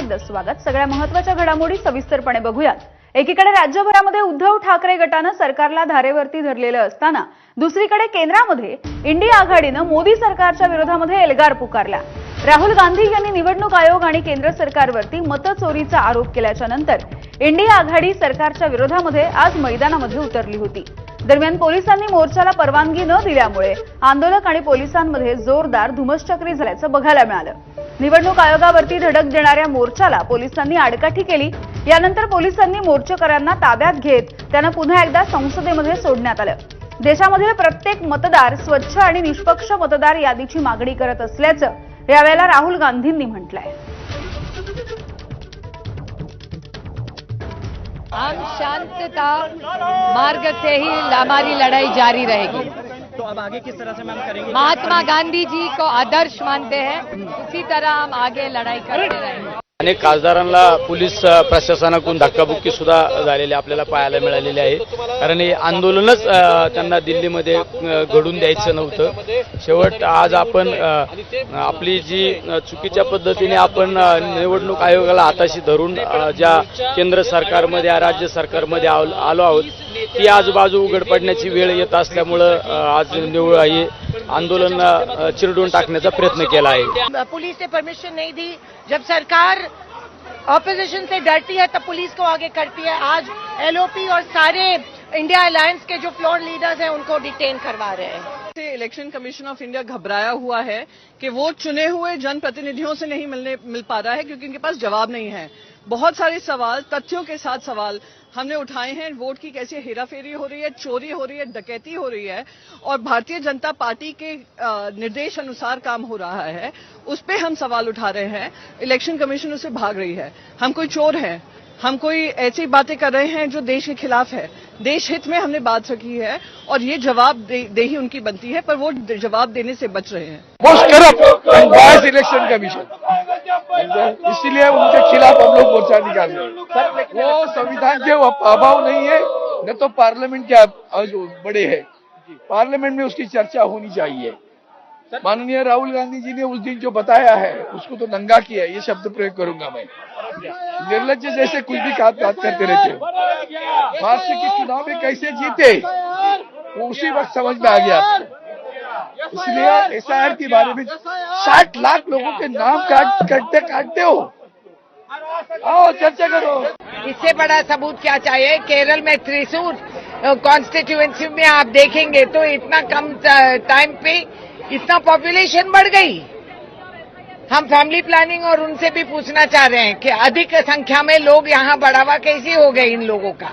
एकदा स्वागत। सगळ्या महत्त्वाच्या घडामोडी सविस्तरपणे बघूयात। एकीकडे राज्यभरामध्ये उद्धव ठाकरे गटानं सरकारला धारेवरती धरलेलं असताना दुसरीकडे केंद्रामध्ये इंडिया आघाडीनं मोदी सरकारच्या विरोधामध्ये एल्गार पुकारला। राहुल गांधी यांनी निवडणूक आयोग आणि केंद्र सरकारवरती मतचोरीचा आरोप केल्याच्या नंतर इंडिया आघाडी सरकारच्या विरोधामध्ये आज मैदानामध्ये उतरली होती। दरम्यान पोलिसांनी मोर्चाला परवानगी न दिल्यामुळे आंदोलक आणि पोलिसांमध्ये जोरदार धुमश्चक्री झाल्याचं बघायला मिळालं। निवडणूक आयोगावरती धडक देणाऱ्या मोर्चाला पोलिसांनी आडकाठी केली। यानंतर पोलिसांनी मोर्चेकऱ्यांना ताब्यात घेत त्यांना पुन्हा एकदा संसदेमध्ये सोडण्यात आलं। देशामधील प्रत्येक मतदार स्वच्छ आणि निष्पक्ष मतदार यादीची मागणी करत असल्याचं यावेळेला राहुल गांधींनी म्हटलंय। हम शांतता मार्ग से ही हमारी लड़ाई जारी रहेगी। तो अब आगे किस तरह से मैम करेंगे? महात्मा गांधी जी को आदर्श मानते हैं, उसी तरह हम आगे लड़ाई करते रहेंगे। अनेक खासदारांना पोलीस प्रशासनाकडून धक्काबुक्की सुद्धा झालेली आपल्याला पाहायला मिळालेली आहे। कारण हे आंदोलनच त्यांना दिल्लीमध्ये घडून द्यायचं नव्हतं। शेवट आज आपण आपली जी चुकीच्या पद्धतीने आपण निवडणूक आयोगाला हाताशी धरून ज्या केंद्र सरकारमध्ये राज्य सरकारमध्ये आलो आहोत ती आजूबाजू उघड पडण्याची वेळ येत असल्यामुळं आज हे आंदोलन चिरडून टाकण्याचा प्रयत्न केला आहे। पुलिस ने परमिशन नहीं दी। जब सरकार ऑपोजिशन से डरती है तब पुलिस को आगे करती है। आज एलओपी और सारे इंडिया अलायंस के जो फ्लोर लीडर्स हैं उनको डिटेन करवा रहे हैं। इलेक्शन कमीशन ऑफ इंडिया घबराया हुआ है कि वो चुने हुए जनप्रतिनिधियों से नहीं मिल पा रहा है क्योंकि उनके पास जवाब नहीं है। बहुत सारे सवाल, तथ्यों के साथ सवाल हमने उठाए हैं। वोट की कैसे हेराफेरी हो रही है, चोरी हो रही है, डकैती हो रही है और भारतीय जनता पार्टी के निर्देश अनुसार काम हो रहा है, उस पे हम सवाल उठा रहे हैं। इलेक्शन कमीशन उससे भाग रही है। हम कोई चोर हैं, हम कोई ऐसी बातें कर रहे हैं जो देश के खिलाफ है। देश हित में हमने बात रखी है और ये जवाब देही उनकी बनती है, पर वो जवाब देने से बच रहे हैं। Most corrupt and bias election commission, इसलिए उनके खिलाफ हम लोग मोर्चा निकाल रहे हैं। वो संविधान के अभाव नहीं है, न तो पार्लियामेंट के बड़े है। पार्लियामेंट में उसकी चर्चा होनी चाहिए। माननीय राहुल गांधी जी ने उस दिन जो बताया है उसको तो नंगा किया है, ये शब्द प्रयोग करूंगा मैं। निर्लज्ज जैसे कुछ भी बात करते रहते हो। महाराष्ट्र के चुनाव में कैसे जीते वो उसी वक्त समझ में आ गया। इसलिए एसआईआर के बारे में 60 लाख लोगों के नाम काटते हो। आओ चर्चा करो। इससे बड़ा सबूत क्या चाहिए? केरल में त्रिशूर कॉन्स्टिट्यूएंसी में आप देखेंगे तो इतना कम टाइम पे इतना पॉपुलेशन बढ़ गई। हम फैमिली प्लानिंग और उनसे भी पूछना चाह रहे हैं कि अधिक संख्या में लोग यहाँ बढ़ावा कैसे हो गए इन लोगों का।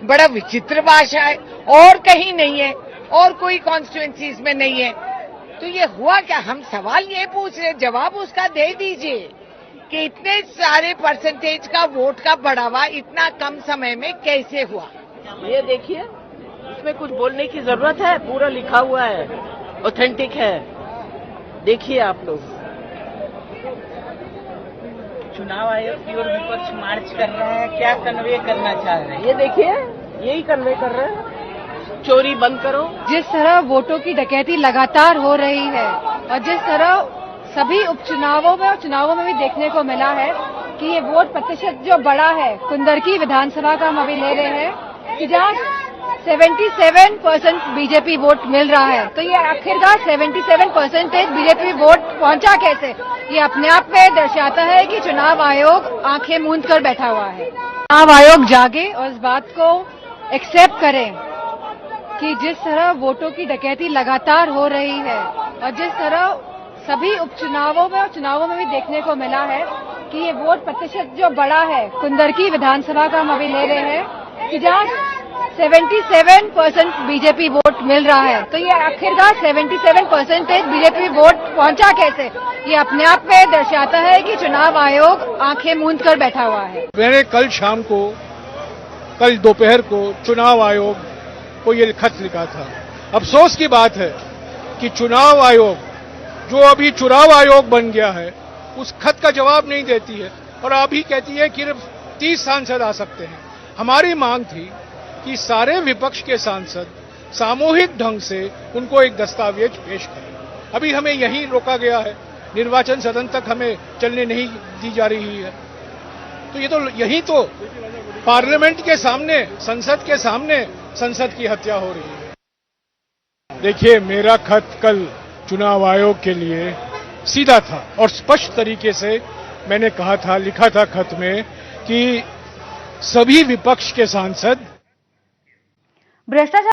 बड़ा विचित्र भाषा है, और कहीं नहीं है और कोई कॉन्स्टिट्यूएंसीज में नहीं है। तो ये हुआ क्या? हम सवाल ये पूछ रहे, जवाब उसका दे दीजिए कि इतने सारे परसेंटेज का वोट का बढ़ावा इतना कम समय में कैसे हुआ। ये देखिए, इसमें कुछ बोलने की जरूरत है? पूरा लिखा हुआ है, ऑथेंटिक है। देखिए आप लोग, चुनाव आयोग की ओर विपक्ष मार्च कर रहे हैं, क्या कन्वे करना चाह रहे हैं? ये देखिए, यही कन्वे कर रहे हैं, चोरी बंद करो। जिस तरह वोटों की डकैती लगातार हो रही है और जिस तरह सभी उपचुनावों में और चुनावों में भी देखने को मिला है कि ये वोट प्रतिशत जो बड़ा है, कुंदरकी विधानसभा का हम अभी ले रहे हैं कि जहाँ 77% बीजेपी वोट मिल रहा है, तो ये आखिरकार 77% बीजेपी वोट पहुंचा कैसे? ये अपने आप में दर्शाता है कि चुनाव आयोग आंखें मूंद कर बैठा हुआ है। चुनाव आयोग जागे और इस बात को एक्सेप्ट करें कि जिस तरह वोटों की डकैती लगातार हो रही है और जिस तरह सभी उपचुनावों में और चुनावों में भी देखने को मिला है कि ये वोट प्रतिशत जो बड़ा है, कुंदरकी विधानसभा का हम अभी ले रहे हैं कि जहाँ 77% बीजेपी वोट मिल रहा है, तो ये आखिरकार 77% बीजेपी वोट पहुंचा कैसे? ये अपने आप में दर्शाता है कि चुनाव आयोग आंखें मूंद कर बैठा हुआ है। मैंने कल दोपहर को चुनाव आयोग को ये खत लिखा था। अफसोस की बात है कि चुनाव आयोग, जो अभी चुनाव आयोग बन गया है, उस खत का जवाब नहीं देती है और अभी कहती है कि 30 सांसद आ सकते हैं। हमारी मांग थी कि सारे विपक्ष के सांसद सामूहिक ढंग से उनको एक दस्तावेज पेश करें। अभी हमें यहीं रोका गया है, निर्वाचन सदन तक हमें चलने नहीं दी जा रही है। तो ये तो यही तो पार्लियामेंट के सामने, संसद के सामने संसद की हत्या हो रही है। देखिए, मेरा खत कल चुनाव आयोग के लिए सीधा था और स्पष्ट तरीके से मैंने कहा था, लिखा था खत में कि सभी विपक्ष के सांसद भ्रष्टाचार